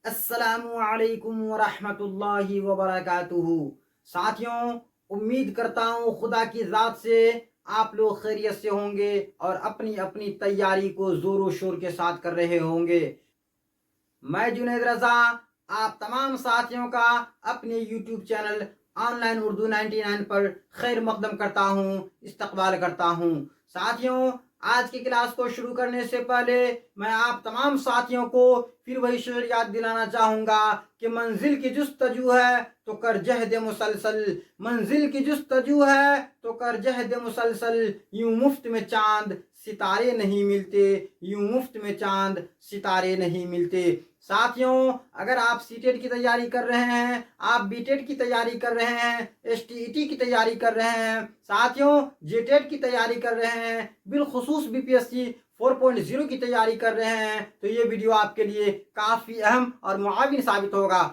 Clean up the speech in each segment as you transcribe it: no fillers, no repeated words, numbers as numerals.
السلام علیکم ورحمۃ اللہ وبرکاتہ۔ ساتھیوں، امید کرتا ہوں خدا کی ذات سے آپ لوگ خیریت سے ہوں گے اور اپنی اپنی تیاری کو زور و شور کے ساتھ کر رہے ہوں گے۔ میں جنید رضا آپ تمام ساتھیوں کا اپنے YouTube channel on line Urdu 99 پر خیر مقدم کرتا ہوں، استقبال کرتا ہوں۔ ساتھیوں، آج کی کلاس کو شروع کرنے سے پہلے میں آپ تمام ساتھیوں کو پھر وہی شعر یاد دلانا چاہوں گا کہ منزل کی جستجو ہے تو کر جہد مسلسل، منزل کی جستجو ہے تو کر جہد مسلسل، یوں مفت میں چاند ستارے نہیں ملتے، یوں مفت میں چاند ستارے نہیں ملتے۔ ساتھیوں، اگر آپ سی ٹیٹ کی تیاری کر رہے ہیں، آپ بی ٹیٹ کی تیاری کر رہے ہیں، ایس ٹی ای ٹی کی تیاری کر رہے ہیں، ساتھیوں جے ٹیٹ کی تیاری کر رہے ہیں، بالخصوص بی پی ایس سی 4.0 کی تیاری کر رہے ہیں، تو یہ ویڈیو آپ کے لیے کافی اہم اور معاون ثابت ہوگا۔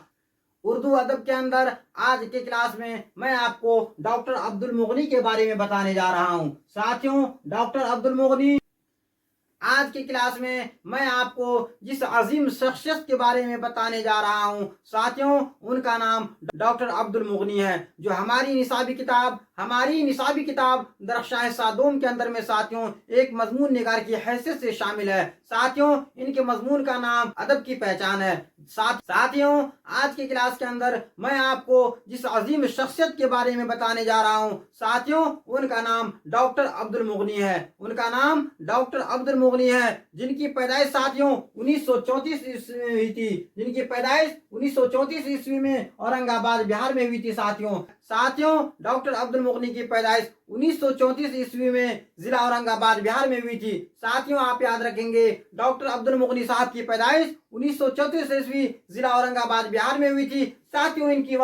اردو ادب کے اندر آج کے کلاس میں آپ کو ڈاکٹر عبد المغنی کے بارے میں بتانے جا رہا ہوں۔ ساتھیوں، ڈاکٹر عبد المغنی آج کی کلاس میں آپ کو جس عظیم شخصیت کے بارے میں بتانے جا رہا ہوں، ساتھیوں ان کا نام ڈاکٹر عبد المغنی ہے، جو ہماری نصابی کتاب درخشاں صادوم کے اندر میں ساتھیوں ایک مضمون نگار کی حیثیت سے شامل ہے۔ ساتھیوں، ان کے مضمون کا نام ادب کی پہچان ہے۔ ساتھیوں، آج کی کلاس کے اندر میں آپ کو جس عظیم شخصیت کے بارے میں بتانے جا رہا ہوں، ساتھیوں ان کا نام ڈاکٹر عبد المغنی ہے۔ ان کا نام ڈاکٹر عبد المغنی ہے، جن کی پیدائش ساتھیوں 1934 عیسوی میں ہوئی تھی، جن کی پیدائش 1934 عیسوی میں اورنگ آباد بہار میں ہوئی تھی۔ ساتھیوں ڈاکٹر عبد المغنی کی پیدائش 1934 عیسوی میں ضلع اورنگ آباد بہار میں ہوئی تھی۔ ساتھیوں آپ یاد رکھیں گے، ڈاکٹر عبد المغنی صاحب کی پیدائش 1934 عیسوی ضلع اورنگ آباد بہار میں ہوئی تھی۔ ساتھیوں ان کی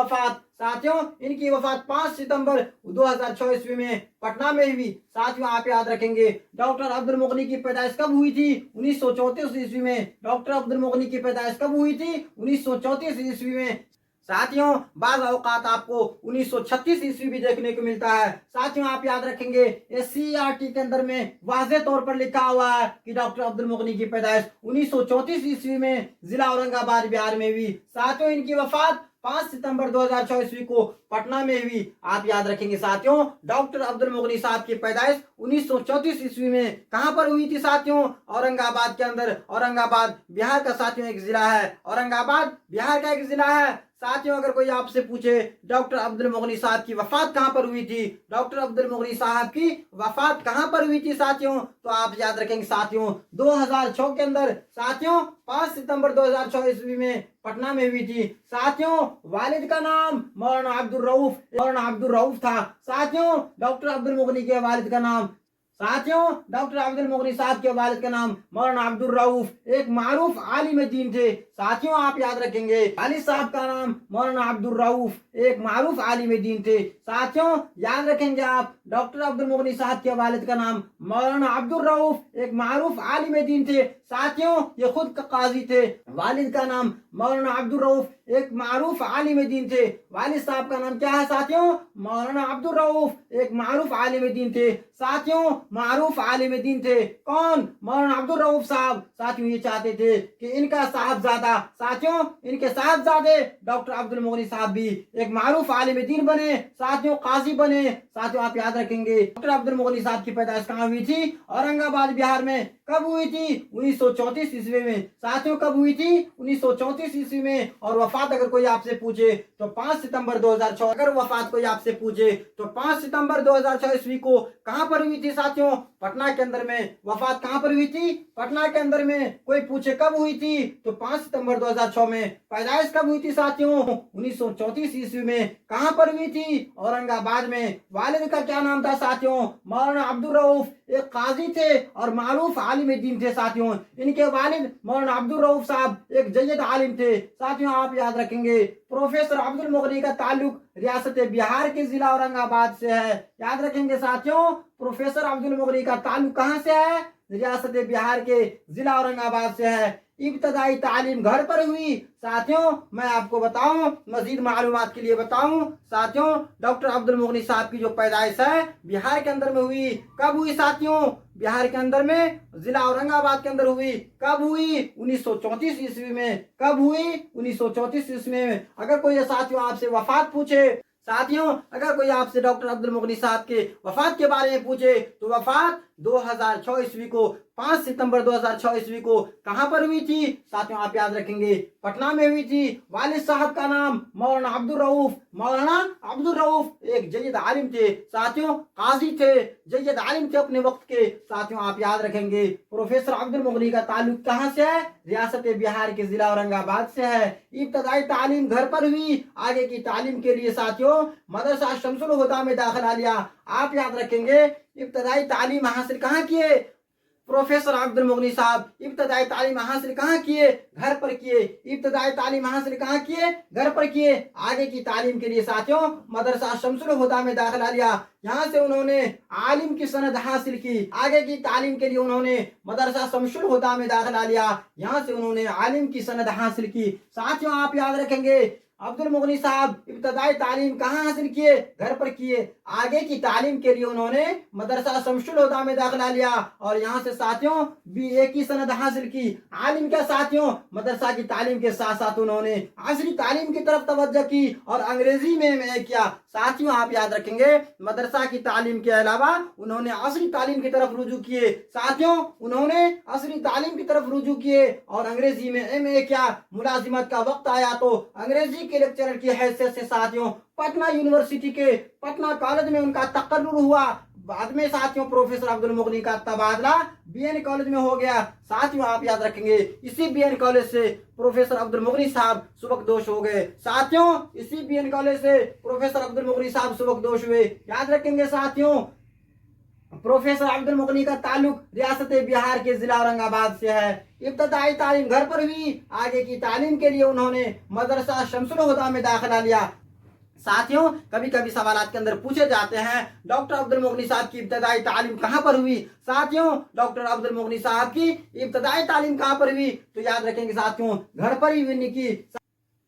وفات 5 ستمبر 2006 عیسوی میں پٹنہ میں ہوئی۔ ساتھیوں آپ یاد رکھیں گے، ڈاکٹر عبد المغنی کی پیدائش کب ہوئی تھی؟ 1934 عیسوی میں۔ ڈاکٹر عبد المغنی کی پیدائش کب ہوئی تھی؟ 1934 عیسوی میں۔ ساتھیوں بعض اوقات آپ کو 1936 عیسوی بھی دیکھنے کو ملتا ہے۔ ساتھیوں آپ یاد رکھیں گے، SCERT کے اندر میں واضح طور پر لکھا ہوا ہے کہ ڈاکٹر عبد المغنی کی پیدائش 1934 عیسوی میں ضلع اورنگ آباد بہار میں ہوئی۔ ساتھیوں ان کی وفات 5 ستمبر 2006 عیسوی کو پٹنہ میں ہوئی۔ آپ یاد رکھیں گے ساتھیوں، ڈاکٹر عبد المغنی صاحب کی پیدائش 1934 عیسوی میں کہاں پر ہوئی تھی؟ ساتھیوں اورنگ آباد کے اندر۔ اورنگ آباد بہار کا ساتھیوں ایک ضلع ہے، اورنگ آباد بہار کا ایک ضلع ہے۔ ساتھیوں اگر کوئی آپ سے پوچھے ڈاکٹر عبد المغنی صاحب کی وفات کہاں پر ہوئی تھی، ڈاکٹر عبد المغنی صاحب کی وفات کہاں پر ہوئی تھی ساتھیوں، تو آپ یاد رکھیں گے ساتھیوں 2006 کے اندر، ساتھیوں 5 ستمبر 2006 عیسوی میں پٹنہ میں ہوئی تھی۔ ساتھیوں والد کا نام مولانا عبد الرؤف تھا۔ ساتھیوں ڈاکٹر عبد المغنی کے والد کا نام ڈاکٹر عبد المغنی صاحب کے والد کا نام مولانا عبد الرؤف ایک معروف عالم دین تھے۔ ساتھیوں آپ یاد رکھیں گے، والد صاحب کا نام مولانا عبد الرؤف ایک معروف عالم دین تھے۔ ساتھیوں یاد رکھیں گے آپ، ڈاکٹر عبد المغنی صاحب کے والد کا نام مولانا عبد الرؤف ایک معروف عالم دین تھے۔ ساتھیوں یہ خود قاضی تھے۔ والد کا نام مولانا عبد الرؤف ایک معروف عالم دین تھے۔ والد صاحب کا نام کیا ہے ساتھیوں؟ مولانا عبد الرؤف ایک معروف عالم دین تھے۔ ساتھیوں معروف عالم دین تھے کون؟ مولانا عبد الرؤف صاحب۔ ساتھیوں یہ چاہتے تھے کہ ان کا صاحبزادہ، ساتھیوں ان کے صاحبزادے ڈاکٹر عبد المغنی صاحب بھی ایک معروف عالم دین بنے، ساتھیوں قاضی بنے۔ ساتھیوں آپ یاد رکھیں گے، ڈاکٹر عبد المغنی صاحب کی پیدائش کہاں ہوئی تھی؟ اورنگ آباد بہار میں۔ کب ہوئی تھی؟ 1934 عیسوی میں۔ ساتھیوں کب ہوئی تھی؟ 1934 عیسوی میں۔ اور وفات اگر کوئی آپ سے پوچھے تو 5 ستمبر 2006۔ اگر وفات کوئی آپ سے پوچھے تو 5 ستمبر 2006 عیسوی کو کہاں پر ہوئی تھی ساتھیوں؟ پٹنہ کے اندر میں۔ وفات کہاں پر ہوئی تھی؟ پٹنہ کے اندر میں۔ کوئی پوچھے کب ہوئی تھی تو 5 ستمبر 2006 میں۔ پیدائش کب ہوئی تھی ساتھیوں؟ 1934 عیسوی میں۔ کہاں پر ہوئی تھی؟ اورنگ آباد میں۔ والد کا کیا نام تھا ساتھیوں؟ مولانا عبد الرؤف ایک قاضی تھے اور معروف عالم دین تھے۔ ساتھیوں ان کے والد مولانا عبد الرؤف صاحب ایک جید عالم تھے۔ ساتھیوں آپ یاد رکھیں گے، پروفیسر عبد المغنی کا تعلق ریاست بہار کے ضلع اورنگ آباد سے ہے۔ یاد رکھیں گے ساتھیوں، پروفیسر عبد المغنی کا تعلق کہاں سے ہے؟ ریاست بہار کے ضلع اورنگ سے ہے۔ ابتدائی تعلیم گھر پر ہوئی۔ ساتھیوں میں آپ کو بتاؤں، مزید معلومات کے لیے بتاؤں ساتھیوں، ڈاکٹر عبد المغنی صاحب کی جو پیدائش ہے بہار کے اندر میں ہوئی۔ کب ہوئی ساتھیوں؟ بہار کے اندر میں ضلع اورنگ آباد کے اندر ہوئی۔ کب ہوئی؟ 1934 میں۔ کب ہوئی؟ 1934 میں۔ اگر کوئی ساتھیوں آپ سے وفات پوچھے، ساتھیوں اگر کوئی آپ سے ڈاکٹر عبد المغنی صاحب کے وفات کے بارے میں پوچھے تو وفات 2006 کو 5 ستمبر 2006 کو کہاں پر ہوئی تھی؟ ساتھیوں آپ یاد رکھیں گے پٹنہ میں ہوئی تھی۔ والد صاحب کا نام مولانا عبد الرؤف، مولانا عبد الرؤف ایک جید عالم تھے ساتھیوں، قاضی تھے، جید عالم تھے اپنے وقت کے۔ ساتھیوں آپ یاد رکھیں گے پروفیسر عبد المغنی کا تعلق کہاں سے ہے؟ ریاست بہار کے ضلع اورنگ آباد سے ہے۔ ابتدائی تعلیم گھر پر ہوئی، آگے کی تعلیم کے لیے ساتھیوں مدرسہ شمس الہدیٰ میں داخلہ لیا۔ آپ یاد رکھیں گے ابتدائی تعلیم حاصل کہاں کیے؟ پروفیسر عبد المغنی صاحب ابتدائی تعلیم حاصل کہاں کیے؟ گھر پر کیے۔ ابتدائی تعلیم حاصل کہاں کیے؟ گھر پر کیے۔ آگے کی تعلیم کے لیے ساتھیوں مدرسہ شمس الہدیٰ میں داخلہ لیا، یہاں سے انہوں نے عالم کی سند حاصل کی۔ آگے کی تعلیم کے لیے انہوں نے مدرسہ شمس الہدیٰ میں داخلہ لیا، یہاں سے انہوں نے عالم کی سند حاصل کی۔ ساتھیوں آپ یاد رکھیں گے عبد المغنی صاحب ابتدائی تعلیم کہاں حاصل کیے؟ گھر پر کیے۔ آگے کی تعلیم کے لیے انہوں نے مدرسہ شمس الہدیٰ میں داخلہ لیا اور یہاں سے ساتھیوں BA کی سند حاصل کی۔ عالم کیا ساتھیوں؟ مدرسہ کی تعلیم کے ساتھ ساتھ انہوں نے عصری تعلیم کی طرف توجہ کی اور انگریزی میں MA کیا۔ ساتھیوں آپ یاد رکھیں گے مدرسہ کی تعلیم کے علاوہ انہوں نے عصری تعلیم کی طرف رجوع کیے۔ ساتھیوں انہوں نے عصری تعلیم کی طرف رجوع کیے اور انگریزی میں MA کیا۔ ملازمت کا وقت آیا تو انگریزی کے لیکچرر کی حیثیت سے ساتھیوں پٹنہ یونیورسٹی کے پٹنہ کالج میں ان کا تقرر ہوا۔ بعد میں ساتھیوں پروفیسر عبد المغنی کا تبادلہ BN کالج میں ہو گیا۔ ساتھیوں آپ یاد رکھیں گے اسی BN کالج سے پروفیسر عبد المغنی صاحب سبکدوش ہو گئے۔ ساتھیوں اسی BN کالج سے پروفیسر عبد المغنی صاحب سبکدوش ہوئے۔ یاد رکھیں گے ساتھیوں پروفیسر عبد المغنی کا تعلق ریاست بہار کے ضلع اورنگ آباد سے ہے۔ ابتدائی تعلیم گھر پر ہوئی، آگے کی تعلیم کے لیے انہوں نے مدرسہ شمس الہدیٰ میں داخلہ لیا۔ ساتھیوں کبھی کبھی سوالات کے اندر پوچھے جاتے ہیں ڈاکٹر عبد المغنی صاحب کی ابتدائی تعلیم کہاں پر ہوئی؟ ساتھیوں ڈاکٹر عبد المغنی صاحب کی ابتدائی تعلیم کہاں پر ہوئی؟ تو یاد رکھیں گے ساتھیوں گھر پر ہی ہوئی کی۔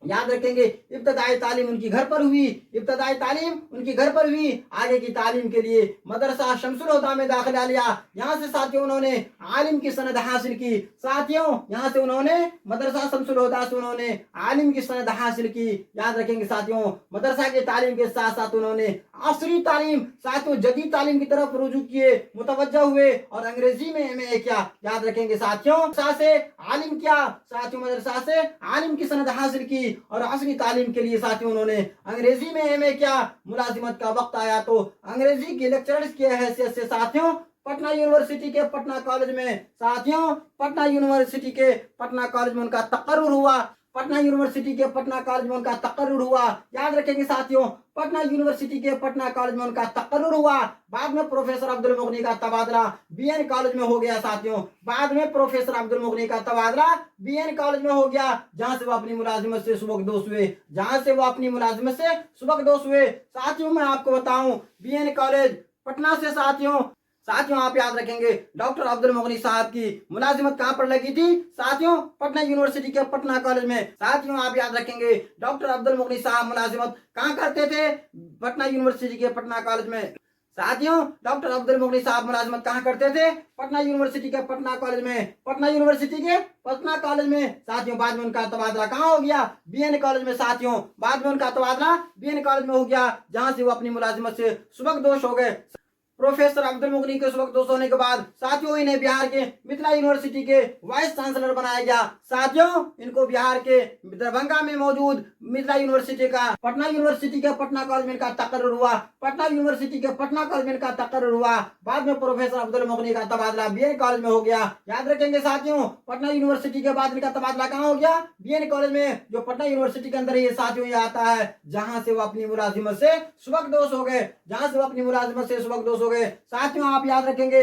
یاد رکھیں گے ابتدائی تعلیم ان کی گھر پر ہوئی، ابتدائی تعلیم ان کی گھر پر ہوئی۔ آگے کی تعلیم کے لیے مدرسہ شمس الہدیٰ میں داخلہ لیا، یہاں سے ساتھیوں انہوں نے عالم کی سند حاصل کی۔ ساتھیوں یہاں سے انہوں نے مدرسہ شمس الہدیٰ سے انہوں نے عالم کی سند حاصل کی۔ یاد رکھیں گے ساتھیوں مدرسہ کی تعلیم کے ساتھ ساتھ انہوں نے عصری تعلیم ساتھیوں جدید تعلیم کی طرف رجوع کیے، متوجہ ہوئے اور انگریزی میں MA کیا۔ یاد رکھیں گے ساتھیوں مدرسہ سے عالم کیا، ساتھیوں مدرسہ سے عالم کی سند حاصل کی اور عصری تعلیم کے لیے ساتھیوں انہوں نے انگریزی میں MA کیا۔ ملازمت کا وقت آیا تو انگریزی کے لیکچررز کی حیثیت سے ساتھیوں پٹنہ یونیورسٹی کے پٹنہ کالج میں ساتھیوں پٹنہ یونیورسٹی کے پٹنہ کالج میں ان کا تقرر ہوا۔ پٹنہ یونیورسٹی کے پٹنہ کالج میں ان کا تقرر ہوا۔ یاد رکھیں گے ساتھیوں پٹنہ یونیورسٹی کے پٹنہ کالج میں ان کا تقرر ہوا۔ بعد میں پروفیسر عبد المغنی کا تبادلہ BN کالج میں ہو گیا ساتھیوں۔ بعد میں پروفیسر عبد المغنی کا تبادلہ BN کالج میں ہو گیا، جہاں سے وہ اپنی ملازمت سے سبکدوش ہوئے۔ ساتھیوں میں آپ کو بتاؤں BN کالج پٹنہ سے ساتھیوں آپ یاد رکھیں گے ڈاکٹر عبد المغنی صاحب کی ملازمت کہاں پر لگی تھی؟ ساتھیوں پٹنہ یونیورسٹی کے پٹنہ کالج میں۔ ساتھیوں آپ یاد رکھیں گے ڈاکٹر عبد المغنی صاحب ملازمت کہاں کرتے تھے؟ پٹنہ یونیورسٹی کے پٹنہ کالج میں۔ ساتھیوں ڈاکٹر عبد المغنی صاحب ملازمت کہاں کرتے تھے؟ پٹنہ یونیورسٹی کے پٹنہ کالج میں۔ پٹنہ یونیورسٹی کے پٹنہ کالج میں ساتھیوں بعد میں ان کا تبادلہ کہاں ہو گیا؟ BN کالج میں۔ ساتھیوں بعد میں ان کا تبادلہ BN کالج میں ہو گیا، جہاں سے وہ اپنی ملازمت سے سبکدوش ہو گئے۔ پروفیسر عبد المغنی کے سبکدوش ہونے کے بعد ساتھیوں انہیں بہار کے متھلا یونیورسٹی کے وائس چانسلر بنایا گیا۔ ساتھیوں ان کو بہار کے دربھنگہ میں موجود متھلا یونیورسٹی کا پٹنہ یونیورسٹی کے پٹنہ کالج میں ان کا تقرر ہوا۔ پٹنہ یونیورسٹی کے پٹنہ کالج میں ان کا تقرر ہوا۔ بعد میں پروفیسر عبد المغنی کا تبادلہ BN کالج میں ہو گیا۔ یاد رکھیں گے ساتھیوں پٹنہ یونیورسٹی کے بعد ان کا تبادلہ کہاں ہو گیا؟ BN کالج میں، جو پٹنہ یونیورسٹی کے اندر یہ ساتھیوں یہ آتا ہے، جہاں سے وہ اپنی ملازمت سے سبکدوش ہو گئے۔ ساتھیوں آپ یاد رکھیں گے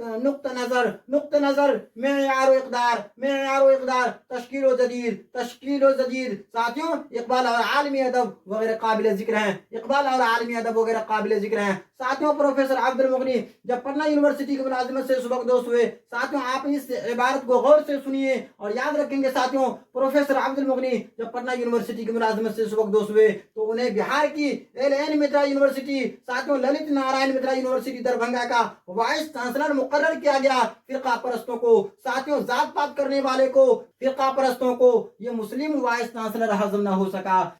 نقطہ نظر معیار و اقدار تشکیل و جدید ساتھیوں اقبال اور عالمی ادب وغیرہ قابل ذکر ہیں ساتھیوں پروفیسر عبد المغنی جب پٹنہ یونیورسٹی کی ملازمت سے سبکدوش ہوئے ساتھیوں آپ اس عبارت کو غور سے سنیے اور یاد رکھیں گے ساتھیوں پروفیسر عبد المغنی جب پٹنہ یونیورسٹی کی ملازمت سے سبکدوش ہوئے تو انہیں بہار کی LN مترا یونیورسٹی ساتھیوں للت نارائن مترا یونیورسٹی دربھنگا کا وائس چانسلر مقرر کیا گیا فرقہ پرستوں کو ساتھیوں ذات پات کرنے والے کو فرقہ پرستوں کو یہ مسلم وائس چانسلر ہضم نہ ہو سکا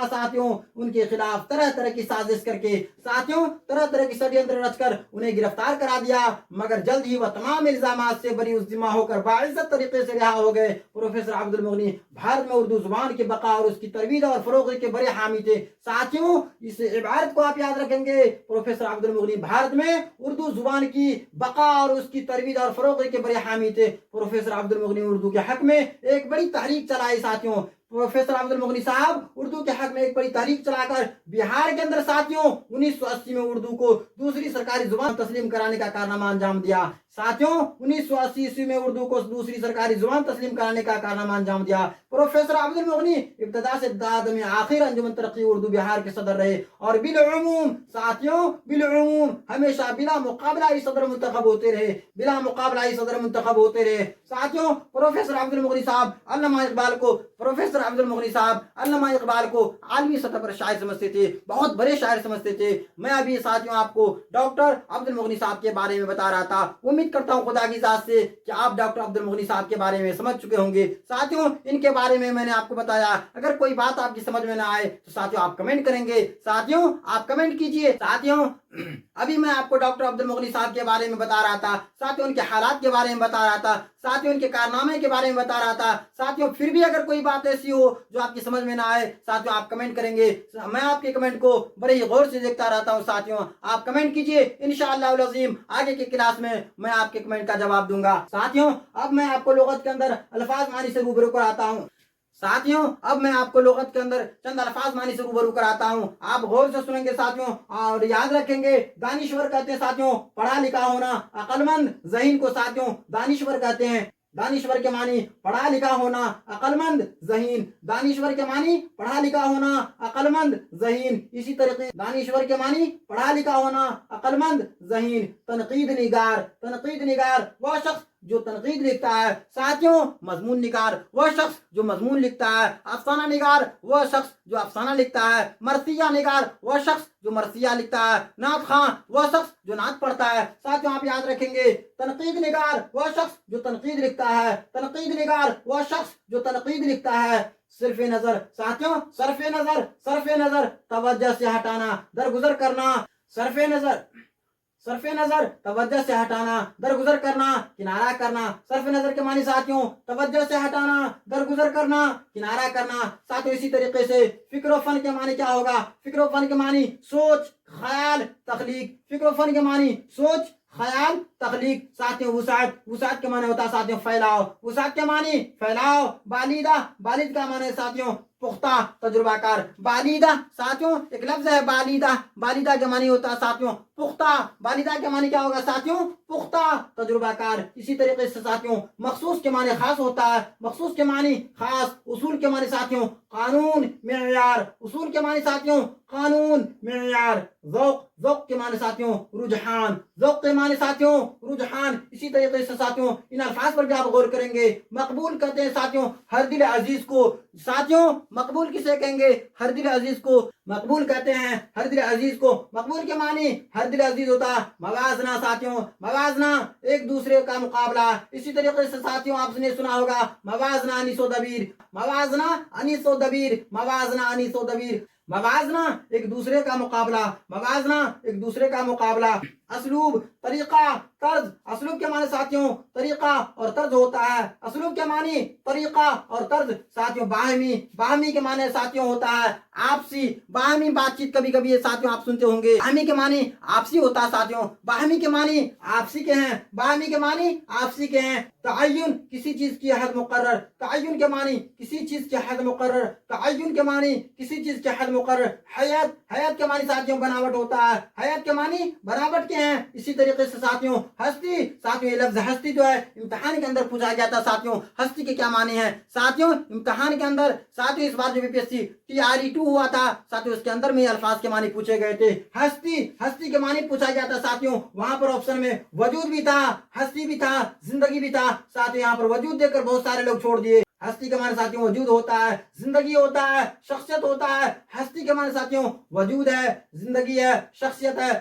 ساتھیوں ان کے خلاف طرح کی سازش کر کے ساتھیوں طرح کی ષڈینتر رچ کر انہیں گرفتار کرا دیا مگر جلد ہی وہ تمام الزامات سے بری ذمہ ہو کر باعزت طریقے سے رہا ہو گئے پروفیسر عبد المغنی بھارت میں اردو زبان کی بقا اور اس کی ترویج اور فروغ کے بڑے حامی تھے ساتھیوں اس عبارت کو آپ یاد رکھیں گے پروفیسر عبد المغنی بھارت میں اردو زبان کی بقا اور اس کی ترویج اور فروغ کے بڑے حامی تھے پروفیسر عبد المغنی اردو کے حق میں ایک بڑی تحریک چلائی ساتھیوں پروفیسر عبد المغنی صاحب اردو کے حق میں ایک بڑی تحریک چلا کر بہار کے اندر ساتھیوں 1980 میں اردو کو دوسری سرکاری زبان تسلیم کرانے کا کارنامہ انجام دیا ساتھیوں 1980 میں اردو کو دوسری سرکاری زبان تسلیم کرانے کا کارنامہ انجام دیا پروفیسر عبد المغنی ابتدا سے داد میں آخر انجمن ترقی اردو بہار کے صدر رہے اور بالعموم ساتھیوں ہمیشہ بلا مقابلہ صدر منتخب ہوتے رہے ساتھیوں پروفیسر عبد المغنی صاحب علامہ اقبال کو عالمی سطح پر شاعر سمجھتے تھے بہت بڑے شاعر سمجھتے تھے میں ابھی ساتھیوں آپ کو ڈاکٹر عبد المغنی صاحب کے بارے میں بتا رہا تھا امید کرتا ہوں خدا کی ذات سے کہ آپ ڈاکٹر عبد المغنی صاحب کے بارے میں سمجھ چکے ہوں گے ساتھیوں ان کے بارے میں نے آپ کو بتایا اگر کوئی بات آپ کی سمجھ میں نہ آئے تو ساتھیوں آپ کمنٹ کریں گے ساتھیوں آپ کمنٹ کیجئے ساتھیوں ابھی میں آپ کو ڈاکٹر عبد المغنی صاحب کے بارے میں بتا رہا تھا ساتھیوں ان کے حالات کے بارے میں بتا رہا تھا ساتھیوں ان کے کارنامے کے بارے میں بتا رہا تھا ساتھیوں پھر بھی اگر کوئی بات ایسی ہو جو آپ کی سمجھ میں نہ آئے ساتھیوں آپ کمنٹ کریں گے میں آپ کے کمنٹ کو بڑے ہی غور سے دیکھتا رہتا ہوں ساتھیوں آپ کمنٹ کیجئے انشاءاللہ العظیم آگے کی کلاس میں آپ کے کمنٹ کا جواب دوں گا ساتھیوں اب میں آپ کو لغت کے اندر الفاظ معنی سے روبرو کراتا ہوں چند الفاظ معنی سے روبرو کراتا ہوں آپ غور سے سنیں گے ساتھیوں اور یاد رکھیں گے دانشور کہتے ہیں ساتھیوں پڑھا لکھا ہونا عقل مند ذہین کو ساتھیوں دانشور کہتے ہیں دانشور کے معنی پڑھا لکھا ہونا عقل مند ذہین دانشور کے معنی پڑھا لکھا ہونا عقل مند ذہین اسی طریقے دانشور کے معنی پڑھا لکھا ہونا عقل مند ذہین تنقید نگار وہ شخص جو تنقید لکھتا ہے ساتھیوں مضمون نگار وہ شخص جو مضمون لکھتا ہے افسانہ نگار وہ شخص جو افسانہ لکھتا ہے مرثیہ نگار وہ شخص جو مرثیہ لکھتا ہے نعت خواں وہ شخص جو نعت پڑھتا ہے ساتھیوں آپ یاد رکھیں گے تنقید نگار وہ شخص جو تنقید لکھتا ہے تنقید نگار وہ شخص جو تنقید لکھتا ہے صرف نظر ساتھیوں صرف نظر توجہ سے ہٹانا درگزر کرنا صرف نظر توجہ سے ہٹانا درگزر کرنا کنارہ کرنا صرف نظر کے معنی ساتھیوں توجہ سے ہٹانا درگزر کرنا کنارہ کرنا ساتھیوں اسی طریقے سے فکر و فن کے معنی کیا ہوگا فکر و فن کے معنی سوچ خیال تخلیق فکر و فن کے معنی سوچ خیال تخلیق ساتھیوں وسعت کے معنی ہوتا ہے ساتھیوں پھیلاؤ وسعت کے معنی پھیلاؤ بالید کا معنی ساتھیوں پختہ تجربہ کار بالیدہ ساتھیوں ایک لفظ ہے بالیدہ کے معنی ہوتا ہے ساتھیوں پختہ بالیدہ کے معنی کیا ہوگا ساتھیوں پختہ تجربہ کار اسی طریقے سے ساتھیوں مخصوص کے معنی خاص ہوتا ہے مخصوص کے معنی خاص اصول کے معنی ساتھیوں قانون معیار اصول کے معنی ساتھیوں قانون معیار ذوق کے معنی ساتھیوں رجحان ذوق کے معنی ساتھیوں رجحان اسی طریقے سے ساتھیوں ان الفاظ پر بھی آپ غور کریں گے مقبول کہتے ہیں ساتھیوں ہر دل عزیز کو ساتھیوں مقبول کسے کہیں گے ہر دل عزیز کو مقبول کہتے ہیں ہر دل عزیز کو مقبول کے معنی ہر دل عزیز ہوتا ہے موازنہ ساتھیوں موازنہ ایک دوسرے کا مقابلہ اسی طریقے سے ساتھیوں آپ نے سنا ہوگا موازنہ انیس و دبیر موازنہ ایک دوسرے کا مقابلہ اسلوب طریقہ طرز اسلوب کے معنی ساتھیوں طریقہ اور طرز ہوتا ہے اسلوب کے معنی طریقہ اور طرز ساتھیوں باہمی کے معنی ساتھیوں ہوتا ہے آپسی باہمی بات چیت کبھی کبھی ساتھیوں آپ سنتے ہوں گے باہمی کے معنی آپسی ہوتا ہے ساتھیوں باہمی کے معنی آپسی کے ہیں تعین کسی چیز کی حد مقرر، تعین کے معنی کسی چیز کی حد مقرر، تعین کے معنی کسی چیز کی حد مقرر۔ حیات، حیات کے معنی ساتھیوں بناوٹ ہوتا ہے، حیات کے معنی بناوٹ کے ہیں۔ اسی طریقے سے ساتھیوں ہستی، ساتھیوں یہ لفظ ہستی جو ہے امتحان کے اندر پوچھا گیا تھا ساتھیوں، ہستی کے کیا معنی ہیں ساتھیوں امتحان کے اندر۔ ساتھیوں اس بار جو BPSC TRE 2 ہوا تھا ساتھیوں اس کے اندر میں الفاظ کے معنی پوچھے گئے تھے۔ ہستی، ہستی کے معنی پوچھا گیا تھا ساتھیوں، وہاں پر آپشن میں وجود بھی تھا، ہستی بھی تھا، زندگی بھی تھا۔ ساتھیوں یہاں پر وجود دے کر بہت سارے لوگ چھوڑ دیے۔ ہستی کے معنی ساتھیوں وجود ہوتا ہے، زندگی ہوتا ہے، شخصیت ہوتا ہے۔ ہستی کے معنی ساتھیوں وجود ہے، زندگی ہے، شخصیت ہے۔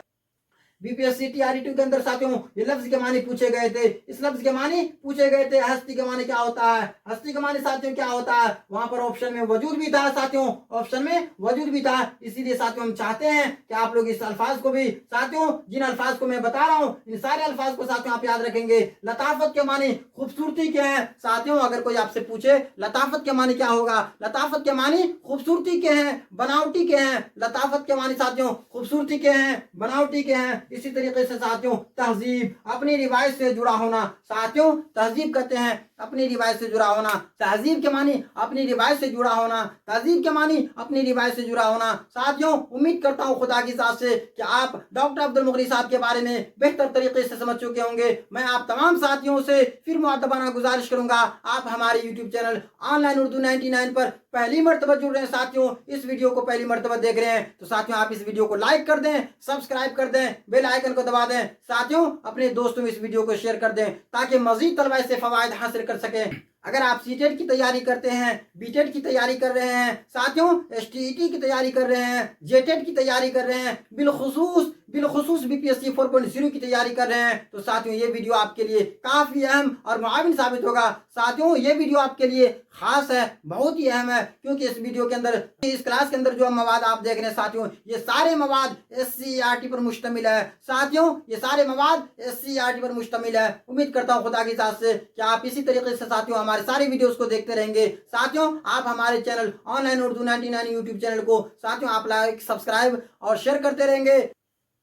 BPSC TRE 2 کے اندر ساتھیوں یہ لفظ کے معنی پوچھے گئے تھے، اس لفظ کے معنی پوچھے گئے تھے۔ ہستی کے معنی کیا ہوتا ہے، ہستی کے معنی ساتھیوں کیا ہوتا ہے، وہاں پر آپشن میں وجود بھی تھا ساتھیوں، آپشن میں وجود بھی تھا۔ اسی لیے ساتھیوں ہم چاہتے ہیں کہ آپ لوگ اس الفاظ کو بھی ساتھیوں، جن الفاظ کو میں بتا رہا ہوں ان سارے الفاظ کو ساتھیوں آپ یاد رکھیں گے۔ لطافت کے معنی خوبصورتی کے ہیں ساتھیوں، اگر کوئی آپ سے پوچھے لطافت کے معنی کیا ہوگا، لطافت کے معنی خوبصورتی کے ہیں، بناوٹی کے ہیں۔ لطافت کے معنی ساتھیوں خوبصورتی کے ہیں، بناوٹی کے ہیں۔ اسی طریقے سے ساتھیوں تہذیب، اپنی روایت سے جڑا ہونا۔ ساتھیوں تہذیب کہتے ہیں اپنی روایت سے جڑا ہونا۔ تہذیب کے معنی اپنی روایت سے جڑا ہونا، تہذیب کے معنی اپنی روایت سے جڑا ہونا۔ ساتھیوں امید کرتا ہوں خدا کی ذات سے کہ آپ ڈاکٹر عبد المغنی صاحب کے بارے میں بہتر طریقے سے سمجھ چکے ہوں گے۔ میں آپ تمام ساتھیوں سے پھر مؤدبانہ گزارش کروں گا، آپ ہمارے YouTube channel on line Urdu 99 پر پہلی مرتبہ جڑ رہے ہیں ساتھیوں، اس ویڈیو کو پہلی مرتبہ دیکھ رہے ہیں تو ساتھیوں آپ اس ویڈیو کو لائک کر دیں، سبسکرائب کر دیں، بیل آئیکن کو دبا دیں۔ ساتھیوں اپنے دوستوں میں اس ویڈیو کو شیئر کر دیں تاکہ مزید طلبہ اس سے فوائد حاصل کر سکیں۔ اگر آپ CTET کی تیاری کرتے ہیں، BTET کی تیاری کر رہے ہیں ساتھیوں، STET کی تیاری کر رہے ہیں، JTET کی تیاری کر رہے ہیں، بالخصوص BPSC 4.0 کی تیاری کر رہے ہیں تو ساتھیوں یہ ویڈیو آپ کے لیے کافی اہم اور معاون ثابت ہوگا۔ ساتھیوں یہ ویڈیو آپ کے لیے خاص ہے، بہت ہی اہم ہے، کیونکہ اس ویڈیو کے اندر، اس کلاس کے اندر جو مواد آپ دیکھ رہے ہیں ساتھیوں، یہ سارے مواد SCERT پر مشتمل ہے۔ ساتھیوں یہ سارے مواد SCERT پر مشتمل ہے۔ امید کرتا ہوں خدا کی ذات سے کہ آپ اسی طریقے سے ساتھیوں ہمارے سارے ویڈیوز کو دیکھتے رہیں گے۔ ساتھیوں آپ ہمارے channel on line Urdu 99 YouTube channel کو ساتھیوں آپ لائک، سبسکرائب اور شیئر کرتے رہیں گے۔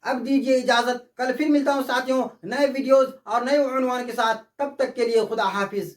اب دیجیے اجازت، کل پھر ملتا ہوں ساتھیوں نئے ویڈیوز اور نئے عنوان کے ساتھ، تب تک کے لیے خدا حافظ۔